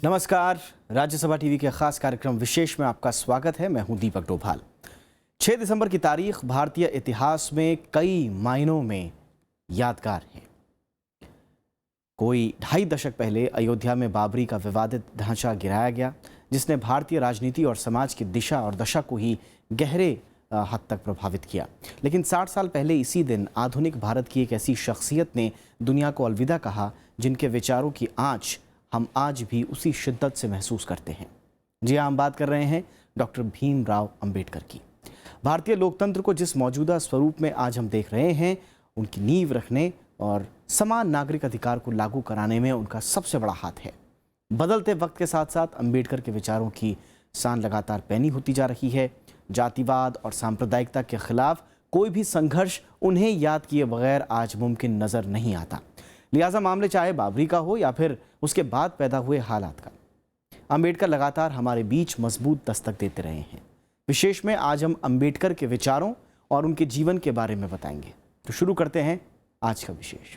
नमस्कार, राज्यसभा टीवी के खास कार्यक्रम विशेष में आपका स्वागत है। मैं हूं दीपक डोभाल। 6 दिसंबर की तारीख भारतीय इतिहास में कई मायनों में यादगार है। कोई 2.5 दशक पहले अयोध्या में बाबरी का विवादित ढांचा गिराया गया, जिसने भारतीय राजनीति और समाज की दिशा और दशा को ही गहरे हद तक प्रभावित किया। लेकिन 60 साल पहले इसी दिन आधुनिक भारत की एक ऐसी शख्सियत ने दुनिया को अलविदा कहा, जिनके विचारों की आँच हम आज भी उसी शिद्दत से महसूस करते हैं। जी हाँ, हम बात कर रहे हैं डॉक्टर भीमराव अंबेडकर की। भारतीय लोकतंत्र को जिस मौजूदा स्वरूप में आज हम देख रहे हैं, उनकी नींव रखने और समान नागरिक अधिकार को लागू कराने में उनका सबसे बड़ा हाथ है। बदलते वक्त के साथ साथ अंबेडकर के विचारों की सान लगातार पैनी होती जा रही है। जातिवाद और सांप्रदायिकता के खिलाफ कोई भी संघर्ष उन्हें याद किए बगैर आज मुमकिन नजर नहीं आता। लिहाजा मामले चाहे बाबरी का हो या फिर उसके बाद पैदा हुए हालात का, अंबेडकर लगातार हमारे बीच मजबूत दस्तक देते रहे हैं। विशेष में आज हम अंबेडकर के विचारों और उनके जीवन के बारे में बताएंगे। तो शुरू करते हैं आज का विशेष।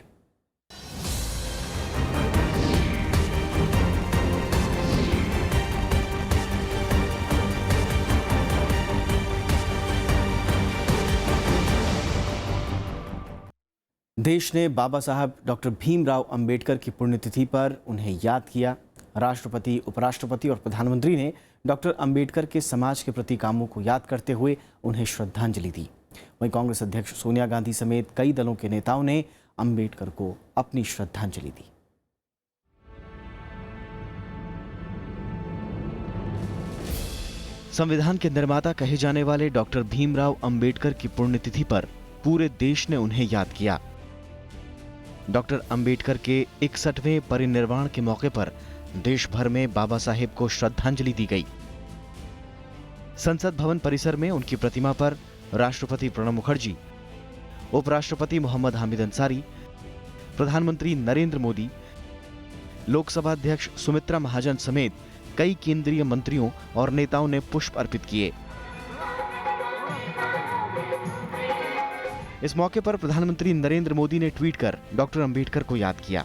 देश ने बाबा साहब डॉक्टर भीमराव अंबेडकर की पुण्यतिथि पर उन्हें याद किया। राष्ट्रपति, उपराष्ट्रपति और प्रधानमंत्री ने डॉक्टर अंबेडकर के समाज के प्रति कामों को याद करते हुए उन्हें श्रद्धांजलि दी। वहीं कांग्रेस अध्यक्ष सोनिया गांधी समेत कई दलों के नेताओं ने अंबेडकर को अपनी श्रद्धांजलि दी। संविधान के निर्माता कहे जाने वाले डॉक्टर भीमराव अंबेडकर की पुण्यतिथि पर पूरे देश ने उन्हें याद किया। डॉक्टर अंबेडकर के 61वें परिनिर्वाण के मौके पर देश भर में बाबा साहेब को श्रद्धांजलि दी गई। संसद भवन परिसर में उनकी प्रतिमा पर राष्ट्रपति प्रणब मुखर्जी, उपराष्ट्रपति मोहम्मद हामिद अंसारी, प्रधानमंत्री नरेंद्र मोदी, लोकसभा अध्यक्ष सुमित्रा महाजन समेत कई केंद्रीय मंत्रियों और नेताओं ने पुष्प अर्पित किए। इस मौके पर प्रधानमंत्री नरेंद्र मोदी ने ट्वीट कर डॉक्टर अंबेडकर को याद किया।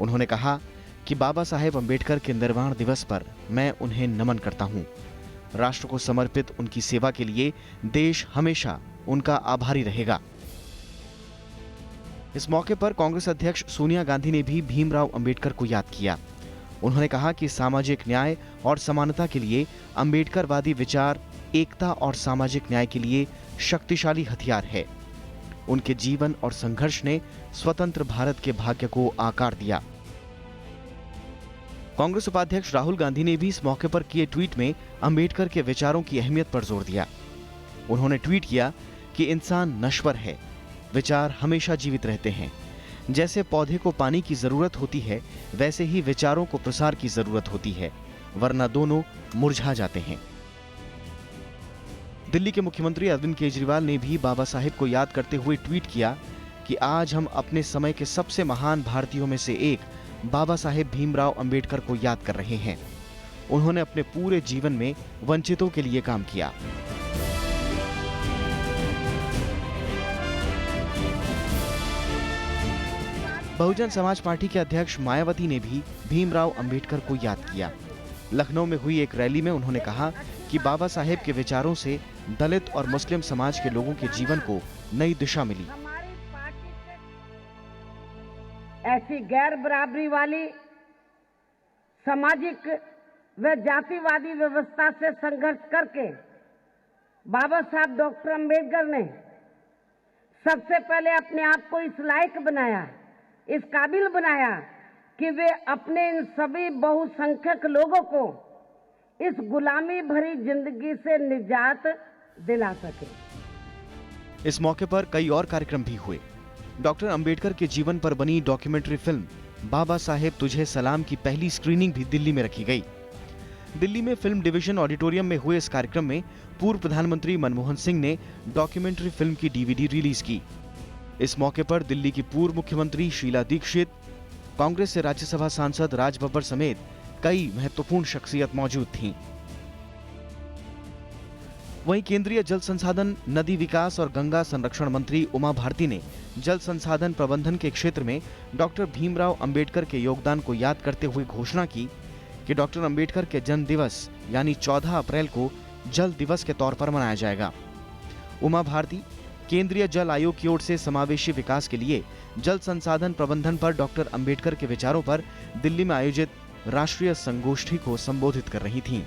उन्होंने कहा कि बाबा साहेब अंबेडकर के निर्वाण दिवस पर मैं उन्हें नमन करता हूं। राष्ट्र को समर्पित उनकी सेवा के लिए देश हमेशा उनका आभारी रहेगा। इस मौके पर कांग्रेस अध्यक्ष सोनिया गांधी ने भी भीमराव अंबेडकर को याद किया। उन्होंने कहा कि सामाजिक न्याय और समानता के लिए अंबेडकरवादी विचार एकता और सामाजिक न्याय के लिए शक्तिशाली हथियार है। उनके जीवन और संघर्ष ने स्वतंत्र भारत के भाग्य को आकार दिया। कांग्रेस उपाध्यक्ष राहुल गांधी ने भी इस मौके पर किए ट्वीट में अंबेडकर के विचारों की अहमियत पर जोर दिया। उन्होंने ट्वीट किया कि इंसान नश्वर है, विचार हमेशा जीवित रहते हैं। जैसे पौधे को पानी की जरूरत होती है, वैसे ही विचारों को प्रसार की जरूरत होती है, वरना दोनों मुरझा जाते हैं। दिल्ली के मुख्यमंत्री अरविंद केजरीवाल ने भी बाबा साहेब को याद करते हुए ट्वीट किया कि आज हम अपने समय के सबसे महान भारतीयों में से एक बाबा साहेब भीमराव अंबेडकर को याद कर रहे हैं। उन्होंने अपने पूरे जीवन में वंचितों के लिए काम किया। बहुजन समाज पार्टी के अध्यक्ष मायावती ने भी भीमराव अंबेडकर को याद किया। लखनऊ में हुई एक रैली में उन्होंने कहा कि बाबा साहेब के विचारों से दलित और मुस्लिम समाज के लोगों के जीवन को नई दिशा मिली। ऐसी गैर बराबरी वाली सामाजिक व जातिवादी व्यवस्था से संघर्ष करके बाबा साहब डॉक्टर अंबेडकर ने सबसे पहले अपने आप को इस लायक बनाया, इस काबिल बनाया कि वे अपने इन सभी बहुसंख्यक लोगों को इस गुलामी भरी जिंदगी से निजात दिला सके। इस मौके पर कई और कार्यक्रम भी हुए। डॉक्टर अंबेडकर के जीवन पर बनी डॉक्यूमेंट्री फिल्म बाबा साहेब तुझे सलाम की पहली स्क्रीनिंग भी दिल्ली में रखी गई। दिल्ली में फिल्म डिवीजन ऑडिटोरियम में हुए इस कार्यक्रम में पूर्व प्रधानमंत्री मनमोहन सिंह ने डॉक्यूमेंट्री फिल्म की डीवीडी रिलीज की। इस मौके पर दिल्ली की पूर्व मुख्यमंत्री शीला दीक्षित, कांग्रेस से राज्यसभा सांसद राज बब्बर समेत कई महत्वपूर्ण शख्सियत मौजूद थीं। वहीं केंद्रीय जल संसाधन, नदी विकास और गंगा संरक्षण मंत्री उमा भारती ने जल संसाधन प्रबंधन के क्षेत्र में डॉक्टर भीमराव अंबेडकर के योगदान को याद करते हुए घोषणा की कि डॉक्टर अंबेडकर के जन्म दिवस यानी 14 अप्रैल को जल दिवस के तौर पर मनाया जाएगा। उमा भारती, केंद्रीय जल आयोग की ओर से समावेशी विकास के लिए जल संसाधन प्रबंधन पर डॉक्टर अंबेडकर के विचारों पर दिल्ली में आयोजित राष्ट्रीय संगोष्ठी को संबोधित कर रही थीं।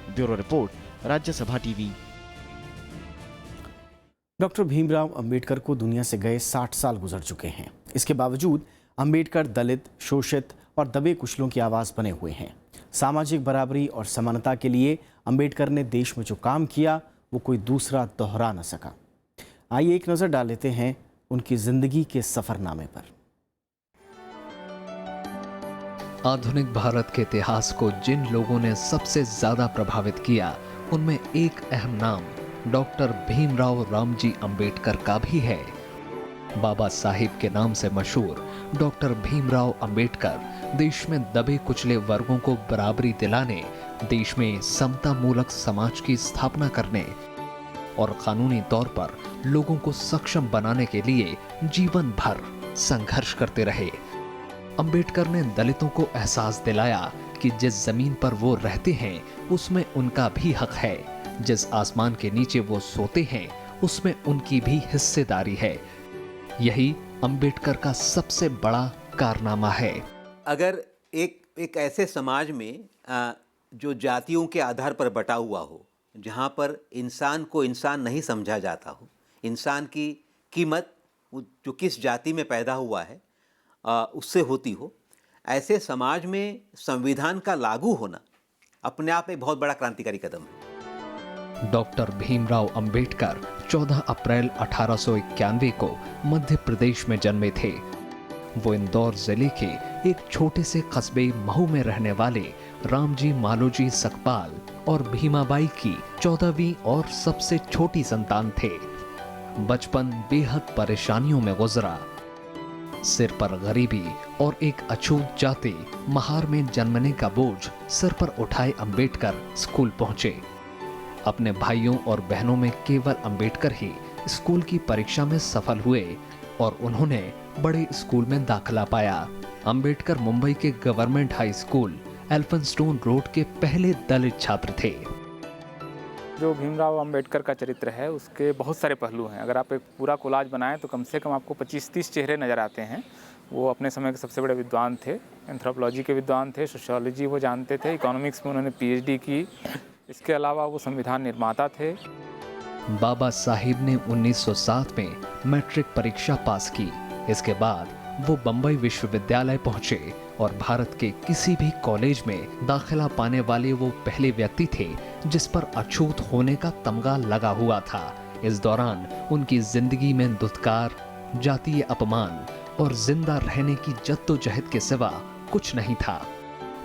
Bureau report, Rajya Sabha TV. Doctor Bhimrao Ambedkar को दुनिया से गए 60 साल गुजर चुके हैं। इसके बावजूद अंबेडकर दलित, शोषित और दबे कुचलों की आवाज बने हुए हैं। सामाजिक बराबरी और समानता के लिए अंबेडकर ने देश में जो काम किया वो कोई दूसरा दोहरा न सका। आइए एक नजर डाल लेते हैं उनकी जिंदगी के सफरनामे पर। आधुनिक भारत के इतिहास को जिन लोगों ने सबसे ज्यादा प्रभावित किया, उनमें एक अहम नाम डॉक्टर भीमराव रामजी अंबेडकर का भी है। बाबा साहिब के नाम से मशहूर डॉक्टर भीमराव अंबेडकर देश में दबे कुचले वर्गों को बराबरी दिलाने, देश में समता मूलक समाज की स्थापना करने और कानूनी तौर पर लोगों को सक्षम बनाने के लिए जीवन भर संघर्ष करते रहे। अंबेडकर ने दलितों को एहसास दिलाया कि जिस जमीन पर वो रहते हैं उसमें उनका भी हक है, जिस आसमान के नीचे वो सोते हैं उसमें उनकी भी हिस्सेदारी है। यही अंबेडकर का सबसे बड़ा कारनामा है। अगर एक ऐसे समाज में जो जातियों के आधार पर बटा हुआ हो, जहाँ पर इंसान को इंसान नहीं समझा जाता हो, इंसान की कीमत जो किस जाति में पैदा हुआ है उससे होती हो, ऐसे समाज में संविधान का लागू होना अपने आप एक बहुत बड़ा क्रांतिकारी कदम है। डॉक्टर भीमराव अंबेडकर 14 अप्रैल 1891 को मध्य प्रदेश में जन्मे थे। वो इंदौर जिले के एक छोटे से कस्बे महू में रहने वाले रामजी मालोजी सकपाल और भीमाबाई की 14वीं और सबसे छोटी संतान थे। बचपन बेहद परेशानियों में गुजरा। सिर पर गरीबी और एक अछूत जाति महार में जन्मने का बोझ सिर पर उठाए अंबेडकर स्कूल पहुंचे। अपने भाइयों और बहनों में केवल अंबेडकर ही स्कूल की परीक्षा में सफल हुए और उन्होंने बड़े स्कूल में दाखिला पाया। अंबेडकर मुंबई के government high school Elphinstone road के पहले दलित छात्र थे। जो भीमराव अंबेडकर का चरित्र है उसके बहुत सारे पहलू हैं। अगर आप एक पूरा कोलाज बनाएं तो कम से कम आपको 25-30 चेहरे नज़र आते हैं। वो अपने समय के सबसे बड़े विद्वान थे, एंथ्रोपोलॉजी के विद्वान थे, सोशियोलॉजी वो जानते थे, इकोनॉमिक्स में उन्होंने पीएचडी की। इसके अलावा वो संविधान निर्माता थे। बाबा साहिब ने 1907 में मैट्रिक परीक्षा पास की। इसके बाद वो बंबई विश्वविद्यालय पहुंचे और भारत के किसी भी कॉलेज में दाखिला पाने वाले वो पहले व्यक्ति थे जिस पर अछूत होने का तमगा लगा हुआ था। इस दौरान उनकी जिंदगी में दुत्कार, जातीय अपमान और जिंदा रहने की जद्दोजहद के सिवा कुछ नहीं था।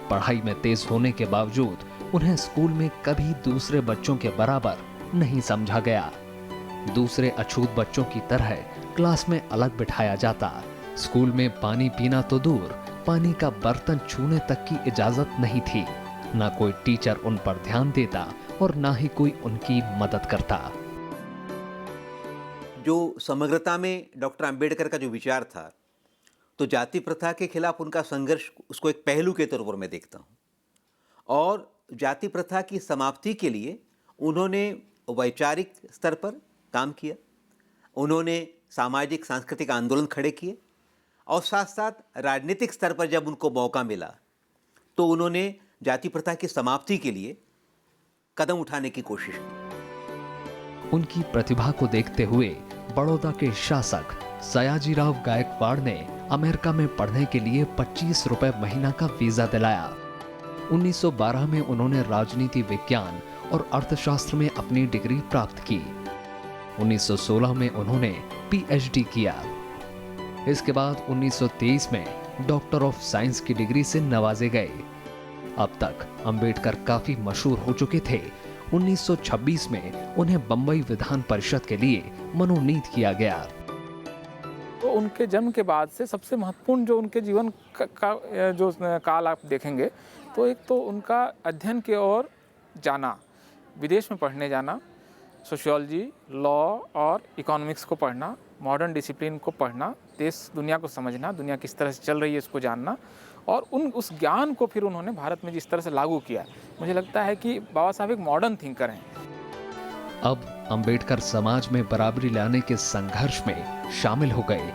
पढ़ाई में तेज होने के बावजूद उन्हें स्कूल में कभी दूसरे बच्चों के बराबर नहीं समझा गया। दूसरे अछूत बच्चों की तरह क्लास में अलग बिठाया जाता। स्कूल में पानी पीना तो दूर, पानी का बर्तन छूने तक की इजाजत नहीं थी। ना कोई टीचर उन पर ध्यान देता और ना ही कोई उनकी मदद करता। जो समग्रता में डॉक्टर अंबेडकर का जो विचार था, तो जाति प्रथा के खिलाफ उनका संघर्ष, उसको एक पहलू के तौर पर मैं देखता हूँ। और जाति प्रथा की समाप्ति के लिए उन्होंने वैचारिक स्तर पर काम किया, उन्होंने सामाजिक सांस्कृतिक आंदोलन खड़े किए और साथ साथ राजनीतिक स्तर पर जब उनको मौका मिला तो उन्होंने जाति प्रथा की समाप्ति के लिए कदम उठाने की कोशिश की। उनकी प्रतिभा को देखते हुए बड़ौदा के शासक सयाजीराव गायकवाड़ ने अमेरिका में पढ़ने के लिए 25 रुपए महीना का वीजा दिलाया। 1912 में उन्होंने राजनीति विज्ञान और अर्थशास्त्र में अपनी डिग्री प्राप्त की। 1916 में उन्होंने पीएचडी किया। इसके बाद 1923 में डॉक्टर ऑफ साइंस की डिग्री से नवाजे गए। अब तक अंबेडकर काफी मशहूर हो चुके थे। 1926 में उन्हें बंबई विधान परिषद के लिए मनोनीत किया गया। तो उनके जन्म के बाद से सबसे महत्वपूर्ण जो उनके जीवन का जो काल आप देखेंगे तो एक तो उनका अध्ययन की ओर जाना, विदेश में पढ़ने जाना, सोशियोलॉजी, लॉ और इकोनॉमिक्स को पढ़ना, मॉडर्न डिसिप्लिन को पढ़ना, देश दुनिया को समझना, दुनिया किस तरह से चल रही है इसको जानना और उस ज्ञान को फिर उन्होंने भारत में जिस तरह से लागू किया, मुझे लगता है कि बाबा साहब एक मॉडर्न थिंकर हैं। अब अंबेडकर समाज में बराबरी लाने के संघर्ष में शामिल हो गए।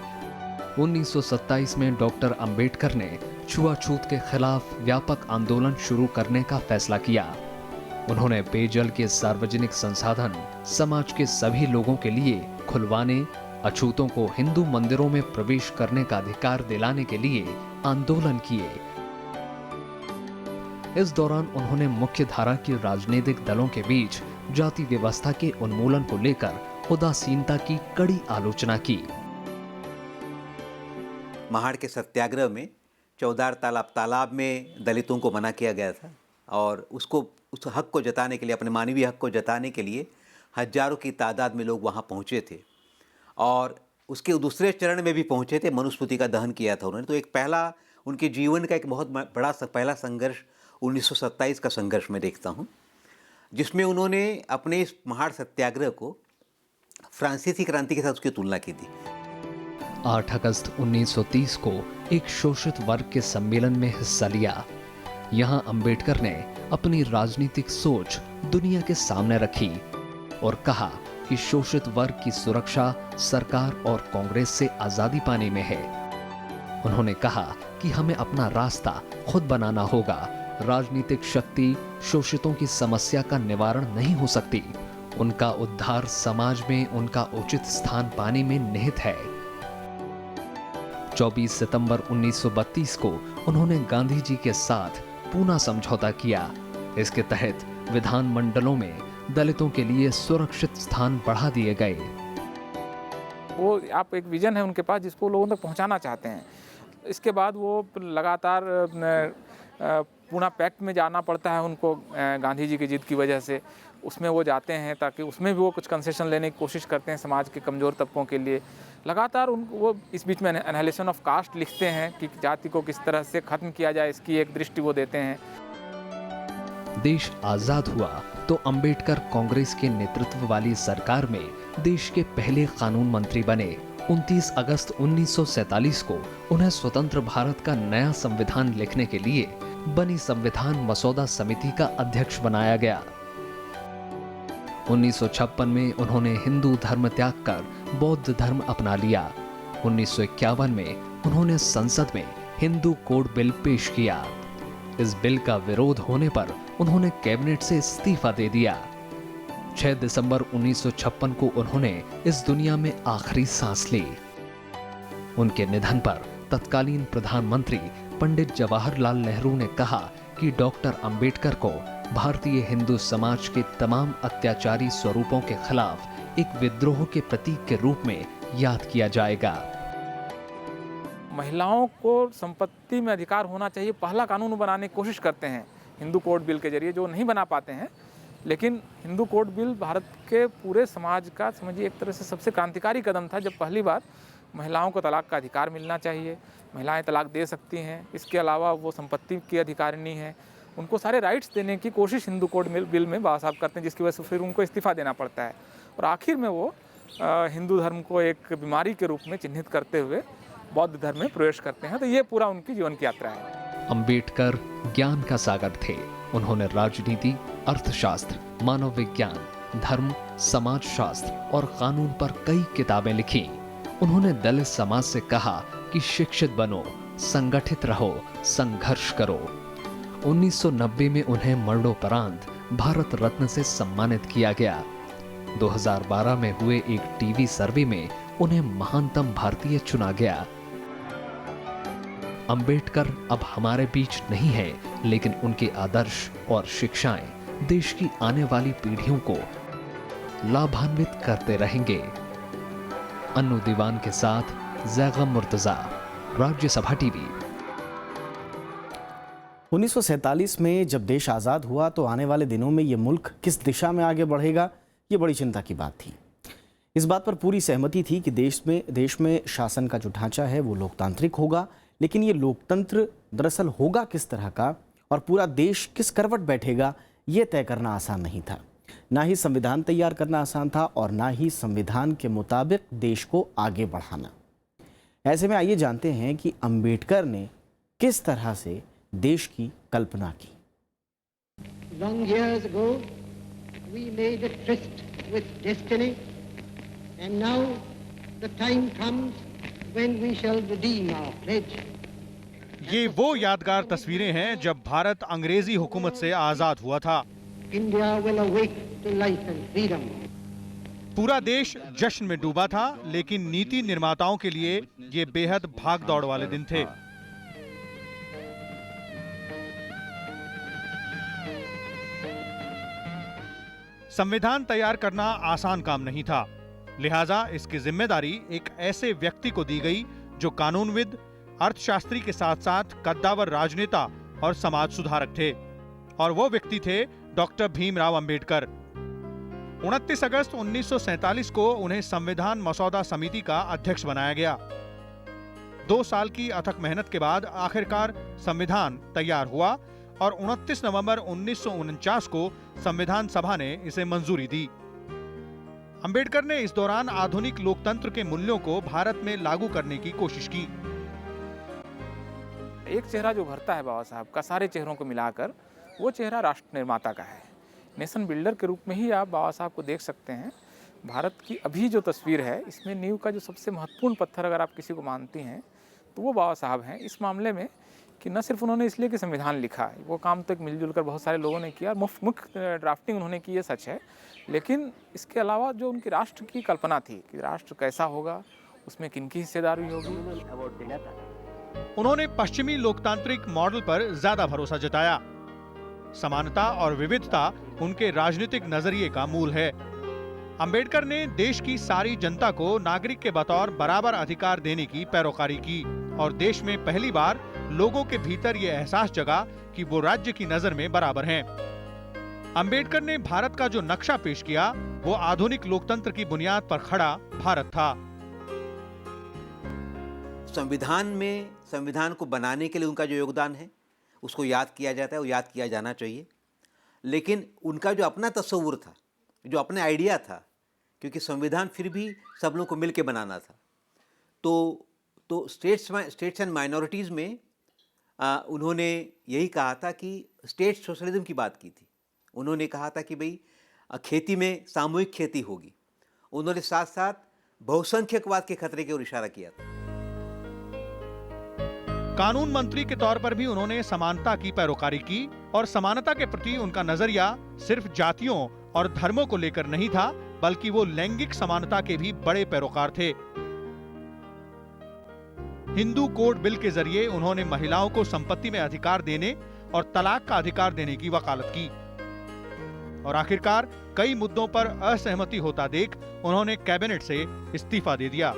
1927 में डॉक्टर अंबेडकर ने छुआछूत के खिलाफ व्यापक आंदोलन शुरू करने का फैसला किया। उन्होंने पेयजल के सार्वजनिक संसाधन समाज के सभी लोगों के लिए खुलवाने, अछूतों को हिंदू मंदिरों में प्रवेश करने का अधिकार दिलाने के लिए आंदोलन किए। इस दौरान उन्होंने मुख्य धारा की राजनीतिक दलों के बीच जाति व्यवस्था के उन्मूलन को लेकर उदासीनता की कड़ी आलोचना की। महाड़ के सत्याग्रह में चौदार तालाब में दलितों को मना किया गया था और उसको उस हक को जताने के लिए, अपने मानवीय हक को जताने के लिए हजारों की तादाद में लोग वहाँ पहुँचे थे और उसके दूसरे चरण में भी पहुँचे थे। मनुस्मृति का दहन किया था उन्होंने। तो एक पहला उनके जीवन का एक बहुत बड़ा पहला संघर्ष 1927 का संघर्ष मैं देखता हूँ, जिसमें उन्होंने अपने इस महाड़ सत्याग्रह को फ्रांसीसी क्रांति के साथ उसकी तुलना की थी। 8 अगस्त 1930 को एक शोषित वर्ग के सम्मेलन में हिस्सा लिया। यहां अंबेडकर ने अपनी राजनीतिक सोच दुनिया के सामने रखी और कहा कि शोषित वर्ग की सुरक्षा सरकार और कांग्रेस से आजादी पाने में है। उन्होंने कहा कि हमें अपना रास्ता खुद बनाना होगा। राजनीतिक शक्ति शोषितों की समस्या का निवारण नहीं हो सकती। उनका उद्धार समाज में उनका उचित स्थान पाने में निहित है। 24 सितंबर 1932 को उन्होंने गांधी जी के साथ पूना समझौता किया। इसके तहत विधानमंडलों में दलितों के लिए सुरक्षित स्थान बढ़ा दिए गए। वो आप एक विजन है उनके पास जिसको लोगों तक पहुंचाना चाहते हैं। इसके बाद वो लगातार पूना पैक्ट में जाना पड़ता है उनको, गांधी जी की जिद की वजह से उसमें वो जाते हैं ताकि उसमें भी वो कुछ कंसेशन लेने की कोशिश करते हैं समाज के कमज़ोर तबकों के लिए। लगातार वो इस बीच में एनालिसिस ऑफ कास्ट लिखते हैं कि जाति को किस तरह से ख़त्म किया जाए, इसकी एक दृष्टि वो देते हैं। देश आजाद हुआ तो अंबेडकर कांग्रेस के नेतृत्व वाली सरकार में देश के पहले कानून मंत्री बने। 29 अगस्त 1947 को उन्हें स्वतंत्र भारत का नया संविधान लिखने के लिए बनी संविधान मसौदा समिति का अध्यक्ष बनाया गया। 1956 में उन्होंने हिंदू धर्म त्याग कर बौद्ध धर्म अपना लिया। 1951 में उन्होंने संसद में हिंदू कोड बिल पेश किया। इस बिल का विरोध होने पर उन्होंने कैबिनेट से इस्तीफा दे दिया। 6 दिसंबर 1956 को उन्होंने इस दुनिया में आखिरी सांस ली। उनके निधन पर तत्कालीन प्रधानमंत्री पंडित जवाहरलाल नेहरू ने कहा कि डॉक्टर अंबेडकर को भारतीय हिंदू समाज के तमाम अत्याचारी स्वरूपों के खिलाफ एक विद्रोह के प्रतीक के रूप में याद किया जाएगा। महिलाओं को संपत्ति में अधिकार होना चाहिए, पहला कानून बनाने की कोशिश करते हैं हिंदू कोड बिल के जरिए, जो नहीं बना पाते हैं। लेकिन हिंदू कोड बिल भारत के पूरे समाज का समझिए एक तरह से सबसे क्रांतिकारी कदम था, जब पहली बार महिलाओं को तलाक का अधिकार मिलना चाहिए, महिलाएं तलाक दे सकती हैं। इसके अलावा वो संपत्ति की अधिकारिणी हैं, उनको सारे राइट्स देने की कोशिश हिंदू कोड बिल में बाबा साहब करते हैं, जिसकी वजह से फिर उनको इस्तीफा देना पड़ता है। और आखिर में वो हिंदू धर्म को एक बीमारी के रूप में चिन्हित करते हुए बौद्ध धर्म में प्रवेश करते हैं। तो ये पूरा उनकी जीवन की यात्रा है। अंबेडकर ज्ञान का सागर थे। उन्होंने राजनीति, अर्थशास्त्र, मानव विज्ञान, धर्म, समाजशास्त्र और कानून पर कई किताबें लिखी। उन्होंने दलित समाज से कहा कि शिक्षित बनो, संगठित रहो, संघर्ष करो। 1990 में उन्हें मरणोपरांत भारत रत्न से सम्मानित किया गया। 2012 में हुए एक टीवी सर्वे में उन्हें महानतम भारतीय चुना गया। अंबेडकर अब हमारे बीच नहीं है, लेकिन उनके आदर्श और शिक्षाएं देश की आने वाली पीढ़ियों को लाभान्वित करते रहेंगे। अन्नू दीवान के साथ जैगम मुर्तजा, राज्यसभा टीवी। 1947 में जब देश आज़ाद हुआ तो आने वाले दिनों में ये मुल्क किस दिशा में आगे बढ़ेगा, ये बड़ी चिंता की बात थी। इस बात पर पूरी सहमति थी कि देश में शासन का जो ढांचा है वो लोकतांत्रिक होगा, लेकिन ये लोकतंत्र दरअसल होगा किस तरह का और पूरा देश किस करवट बैठेगा, ये तय करना आसान नहीं था। ना ही संविधान तैयार करना आसान था और ना ही संविधान के मुताबिक देश को आगे बढ़ाना। ऐसे में आइए जानते हैं कि अंबेडकर ने किस तरह से देश की कल्पना की। Long years ago, we made a tryst with destiny, and now the time comes when we shall redeem our pledge. ये वो यादगार तस्वीरें हैं जब भारत अंग्रेजी हुकूमत से आजाद हुआ था। India will awake to life and freedom. पूरा देश जश्न में डूबा था, लेकिन नीति निर्माताओं के लिए ये बेहद भाग-दौड़ वाले दिन थे। संविधान तैयार करना आसान काम नहीं था, लिहाजा इसकी जिम्मेदारी एक ऐसे व्यक्ति को दी गई जो कानूनविद, अर्थशास्त्री के साथ साथ कद्दावर राजनेता और समाज सुधारक थे, और वो व्यक्ति थे डॉक्टर भीमराव अंबेडकर। 29 अगस्त 1947 को उन्हें संविधान मसौदा समिति का अध्यक्ष बनाया गया। 2 साल की अथक मेहनत के बाद आखिरकार संविधान तैयार हुआ और 29 नवंबर 1949 को संविधान सभा ने इसे मंजूरी दी। अंबेडकर ने इस दौरान आधुनिक लोकतंत्र के मूल्यों को भारत में लागू करने की कोशिश की। एक चेहरा जो भरता है बाबा साहब का सारे चेहरों को मिलाकर, वो चेहरा राष्ट्र निर्माता का है। नेशन बिल्डर के रूप में ही आप बाबा साहब को देख सकते हैं। भारत की अभी जो तस्वीर है, इसमें नींव का जो सबसे महत्वपूर्ण पत्थर अगर आप किसी को मानती हैं तो वो बाबा साहब हैं इस मामले में, कि न सिर्फ उन्होंने इसलिए कि संविधान लिखा, वो काम तक मिलजुल कर बहुत सारे लोगों ने किया, मुख्य ड्राफ्टिंग उन्होंने की, ये सच है, लेकिन इसके अलावा जो उनकी राष्ट्र की कल्पना थी कि राष्ट्र कैसा होगा, उसमें किनकी हिस्सेदारी होगी। उन्होंने पश्चिमी लोकतांत्रिक मॉडल पर ज्यादा भरोसा जताया। समानता और विविधता उनके राजनीतिक नजरिए का मूल है। अंबेडकर ने देश की सारी जनता को नागरिक के बतौर बराबर अधिकार देने की पैरोकारी की और देश में पहली बार लोगों के भीतर ये एहसास जगा कि वो राज्य की नजर में बराबर हैं। अंबेडकर ने भारत का जो नक्शा पेश किया, वो आधुनिक लोकतंत्र की बुनियाद पर खड़ा भारत था। संविधान को बनाने के लिए उनका जो योगदान है उसको याद किया जाता है, वो याद किया जाना चाहिए। लेकिन उनका जो अपना तस्वुर था, जो अपने आइडिया था, क्योंकि संविधान फिर भी सब लोगों को मिल के बनाना था, तो स्टेट्स एंड माइनॉरिटीज़ में उन्होंने यही कहा था कि स्टेट सोशलिज्म की बात की थी। उन्होंने कहा था कि भाई खेती में सामूहिक खेती होगी। उन्होंने साथ साथ बहुसंख्यकवाद के खतरे की ओर इशारा किया था। कानून मंत्री के तौर पर भी उन्होंने समानता की पैरोकारी की और समानता के प्रति उनका नजरिया सिर्फ जातियों और धर्मों को लेकर नहीं था, बल्कि वो लैंगिक समानता के भी बड़े पैरोकार थे। हिंदू कोड बिल के जरिए उन्होंने महिलाओं को संपत्ति में अधिकार देने और तलाक का अधिकार देने की वकालत की और आखिरकार कई मुद्दों पर असहमति होता देख उन्होंने कैबिनेट से इस्तीफा दे दिया।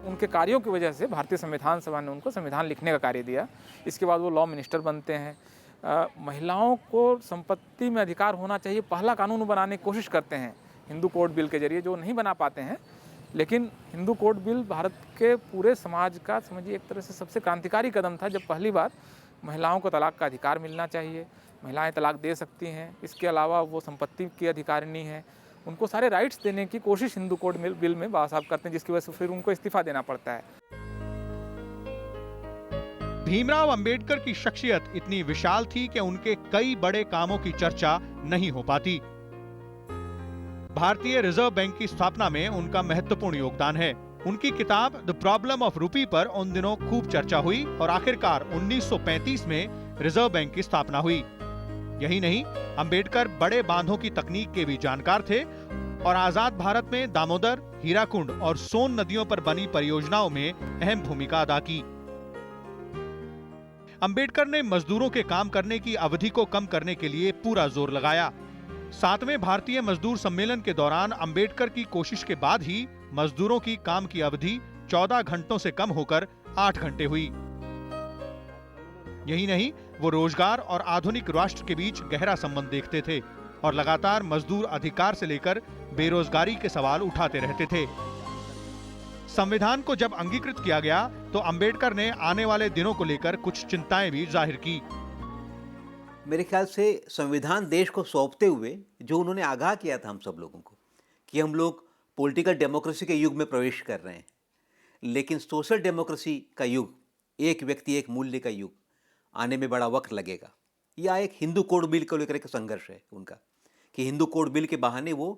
उनके कार्यों की वजह से भारतीय संविधान सभा ने उनको संविधान लिखने का कार्य दिया। इसके बाद वो लॉ मिनिस्टर बनते हैं। महिलाओं को संपत्ति में अधिकार होना चाहिए, पहला कानून बनाने की कोशिश करते हैं हिंदू कोड बिल के जरिए, जो नहीं बना पाते हैं। लेकिन हिंदू कोड बिल भारत के पूरे समाज का, समझिए, एक तरह से सबसे क्रांतिकारी कदम था, जब पहली बार महिलाओं को तलाक का अधिकार मिलना चाहिए, महिलाएं तलाक दे सकती हैं। इसके अलावा वो संपत्ति की अधिकारिणी है, उनको सारे राइट्स देने की कोशिश हिंदू कोड बिल में बाबा साहब करते हैं, जिसकी वजह से फिर उनको इस्तीफा देना पड़ता है। भीमराव अंबेडकर की शख्सियत इतनी विशाल थी कि उनके कई बड़े कामों की चर्चा नहीं हो पाती। भारतीय रिजर्व बैंक की स्थापना में उनका महत्वपूर्ण योगदान है। उनकी किताब द प्रॉब्लम ऑफ रूपी पर उन दिनों खूब चर्चा हुई और आखिरकार 1935 में रिजर्व बैंक की स्थापना हुई। यही नहीं, अंबेडकर बड़े बांधों की तकनीक के भी जानकार थे और आजाद भारत में दामोदर, हीराकुंड और सोन नदियों पर बनी परियोजनाओं में अहम भूमिका अदा की। अंबेडकर ने मजदूरों के काम करने की अवधि को कम करने के लिए पूरा जोर लगाया। 7वें भारतीय मजदूर सम्मेलन के दौरान अंबेडकर की कोशिश के बाद ही मजदूरों की काम की अवधि 14 घंटों से कम होकर 8 घंटे हुई। यही नहीं, वो रोजगार और आधुनिक राष्ट्र के बीच गहरा संबंध देखते थे और लगातार मजदूर अधिकार से लेकर बेरोजगारी के सवाल उठाते रहते थे। संविधान को जब अंगीकृत किया गया तो अंबेडकर ने आने वाले दिनों को लेकर कुछ चिंताएं भी जाहिर की। मेरे ख्याल से संविधान देश को सौंपते हुए जो उन्होंने आगाह किया था हम सब लोगों को कि हम लोग पॉलिटिकल डेमोक्रेसी के युग में प्रवेश कर रहे हैं, लेकिन सोशल डेमोक्रेसी का युग एक व्यक्ति एक मूल्य का युग आने में बड़ा वक्त लगेगा, या एक हिंदू कोड बिल को लेकर एक संघर्ष है उनका कि हिंदू कोड बिल के बहाने वो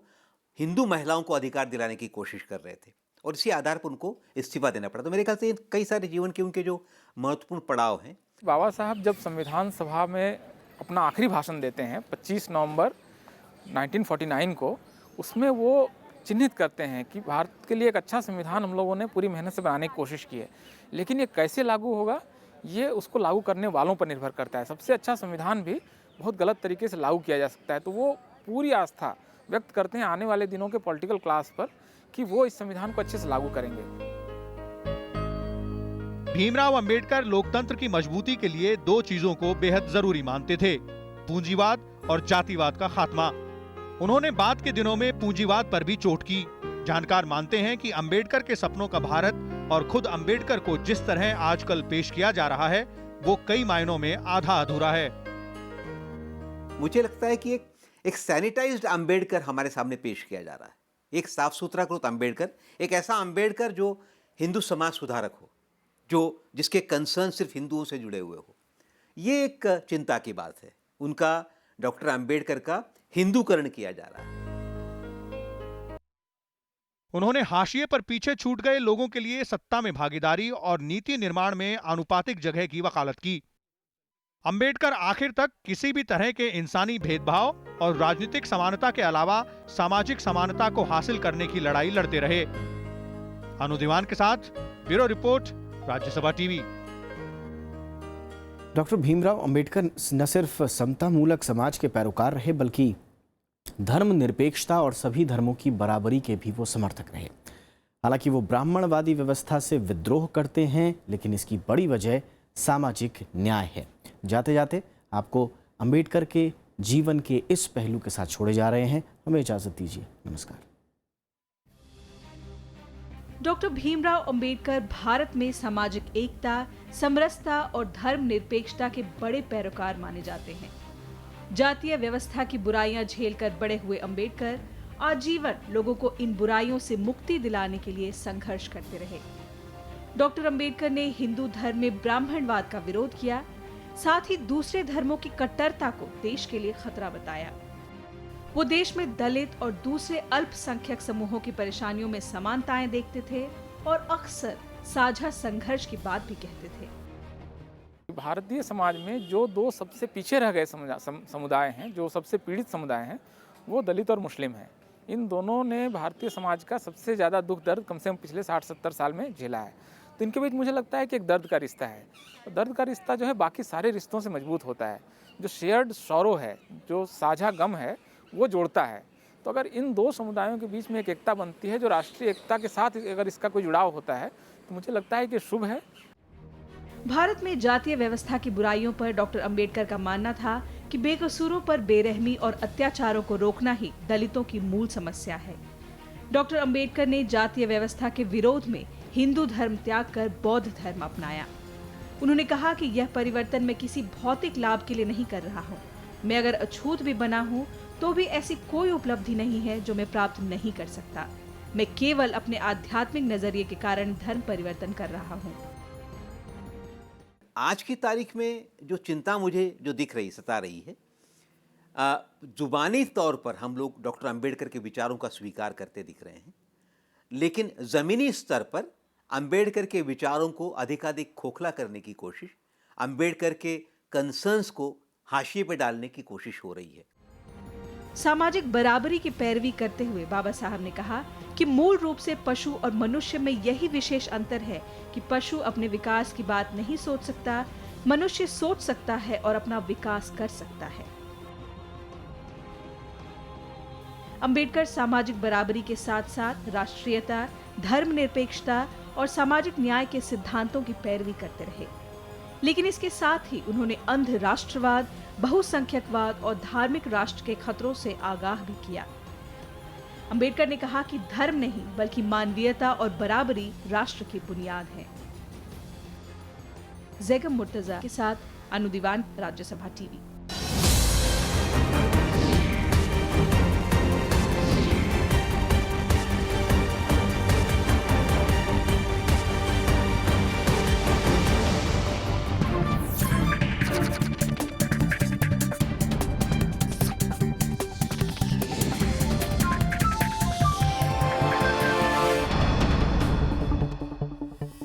हिंदू महिलाओं को अधिकार दिलाने की कोशिश कर रहे थे और इसी आधार पर उनको इस्तीफा देना पड़ा। तो मेरे ख्याल से कई सारे जीवन के उनके जो महत्वपूर्ण पड़ाव हैं। बाबा साहब जब संविधान सभा में अपना आखिरी भाषण देते हैं 25 नवंबर 1949 को, उसमें वो चिन्हित करते हैं कि भारत के लिए एक अच्छा संविधान हम लोगों ने पूरी मेहनत से बनाने की कोशिश की है, लेकिन ये कैसे लागू होगा ये उसको लागू करने वालों पर निर्भर करता है। सबसे अच्छा संविधान भी बहुत गलत तरीके से लागू किया जा सकता है। तो वो पूरी आस्था व्यक्त करते हैं आने वाले दिनों के पॉलिटिकल क्लास पर कि वो इस संविधान को अच्छे से लागू करेंगे। भीमराव अंबेडकर लोकतंत्र की मजबूती के लिए दो चीजों को बेहद जरूरी मानते थे, पूंजीवाद और जातिवाद का खात्मा। उन्होंने बाद के दिनों में पूंजीवाद पर भी चोट की। जानकार मानते हैं कि अंबेडकर के सपनों का भारत और खुद अंबेडकर को जिस तरह आजकल पेश किया जा रहा है वो कई मायनों में आधा अधूरा है। मुझे लगता है कि एक सैनिटाइज्ड अंबेडकर हमारे सामने पेश किया जा रहा है, एक साफ सुथरा कृत अंबेडकर, एक ऐसा अंबेडकर जो हिंदू समाज सुधारक हो, जो जिसके कंसर्न सिर्फ हिंदुओं से जुड़े हुए हो। ये एक चिंता की बात है, उनका डॉक्टर अंबेडकर का हिंदूकरण किया जा रहा है। उन्होंने हाशिए पर पीछे छूट गए लोगों के लिए सत्ता में भागीदारी और नीति निर्माण में आनुपातिक जगह की वकालत की। अंबेडकर आखिर तक किसी भी तरह के इंसानी भेदभाव और राजनीतिक समानता के अलावा सामाजिक समानता को हासिल करने की लड़ाई लड़ते रहे। अनु दीवान के साथ bureau report, Rajya Sabha TV. Doctor Bhimrao Ambedkar न सिर्फ समतामूलक समाज के पैरोकार रहे बल्कि धर्मनिरपेक्षता और सभी धर्मों की बराबरी के भी वो समर्थक रहे। हालांकि वो ब्राह्मणवादी व्यवस्था से विद्रोह करते हैं, लेकिन इसकी बड़ी वजह सामाजिक न्याय है। जाते जाते आपको अंबेडकर के जीवन के इस पहलू के साथ छोड़े जा रहे हैं। हमें इजाजत दीजिए। नमस्कार। डॉक्टर भीमराव अंबेडकर भारत में सामाजिक एकता, समरसता और धर्मनिरपेक्षता के बड़े पैरोकार माने जाते हैं। जातीय व्यवस्था की बुराइयां झेलकर बड़े हुए अंबेडकर आजीवन लोगों को इन बुराइयों से मुक्ति दिलाने के लिए संघर्ष करते रहे। डॉक्टर अंबेडकर ने हिंदू धर्म में ब्राह्मणवाद का विरोध किया, साथ ही दूसरे धर्मों की कट्टरता को देश के लिए खतरा बताया। वो देश में दलित और दूसरे अल्पसंख्यक समूहों की परेशानियों में समानताएं देखते थे और अक्सर साझा संघर्ष की बात भी कहते थे। भारतीय समाज में जो दो सबसे पीछे रह गए समुदाय हैं, जो सबसे पीड़ित समुदाय हैं, वो दलित और मुस्लिम हैं। इन दोनों ने भारतीय समाज का सबसे ज़्यादा दुख दर्द कम से कम पिछले 60-70 साल में झेला है। तो इनके बीच मुझे लगता है कि एक दर्द का रिश्ता है। तो दर्द का रिश्ता जो है बाकी सारे रिश्तों से मजबूत होता है। जो शेयर्ड सॉरो है, जो साझा गम है, वो जोड़ता है। तो अगर इन दो समुदायों के बीच में एक एकता बनती है, जो राष्ट्रीय एकता के साथ अगर इसका कोई जुड़ाव होता है, तो मुझे लगता है कि शुभ है। भारत में जातीय व्यवस्था की बुराइयों पर डॉक्टर अंबेडकर का मानना था कि बेकसूरों पर बेरहमी और अत्याचारों को रोकना ही दलितों की मूल समस्या है। डॉक्टर अंबेडकर ने जातीय व्यवस्था के विरोध में हिंदू धर्म त्याग कर बौद्ध धर्म अपनाया। उन्होंने कहा कि यह परिवर्तन मैं किसी भौतिक लाभ के लिए नहीं कर रहा हूँ। मैं अगर अछूत भी बना हूँ तो भी ऐसी कोई उपलब्धि नहीं है जो मैं प्राप्त नहीं कर सकता। मैं केवल अपने आध्यात्मिक नजरिए के कारण धर्म परिवर्तन कर रहा हूँ। आज की तारीख में जो चिंता मुझे जो दिख रही, सता रही है, जुबानी तौर पर हम लोग डॉक्टर अंबेडकर के विचारों का स्वीकार करते दिख रहे हैं, लेकिन ज़मीनी स्तर पर अंबेडकर के विचारों को अधिकाधिक खोखला करने की कोशिश, अंबेडकर के कंसर्न्स को हाशिए पर डालने की कोशिश हो रही है। सामाजिक बराबरी की पैरवी करते हुए बाबा साहब ने कहा कि मूल रूप से पशु और मनुष्य में यही विशेष अंतर है कि पशु अपने विकास की बात नहीं सोच सकता, मनुष्य सोच सकता है और अपना विकास कर सकता है। अंबेडकर सामाजिक बराबरी के साथ साथ राष्ट्रीयता, धर्मनिरपेक्षता और सामाजिक न्याय के सिद्धांतों की पैरवी करते रहे, लेकिन इसके साथ ही उन्होंने अंध राष्ट्रवाद, बहुसंख्यकवाद और धार्मिक राष्ट्र के खतरों से आगाह भी किया। अंबेडकर ने कहा कि धर्म नहीं बल्कि मानवीयता और बराबरी राष्ट्र की बुनियाद है। जैगम मुर्तजा के साथ अनु दीवान, राज्यसभा टीवी।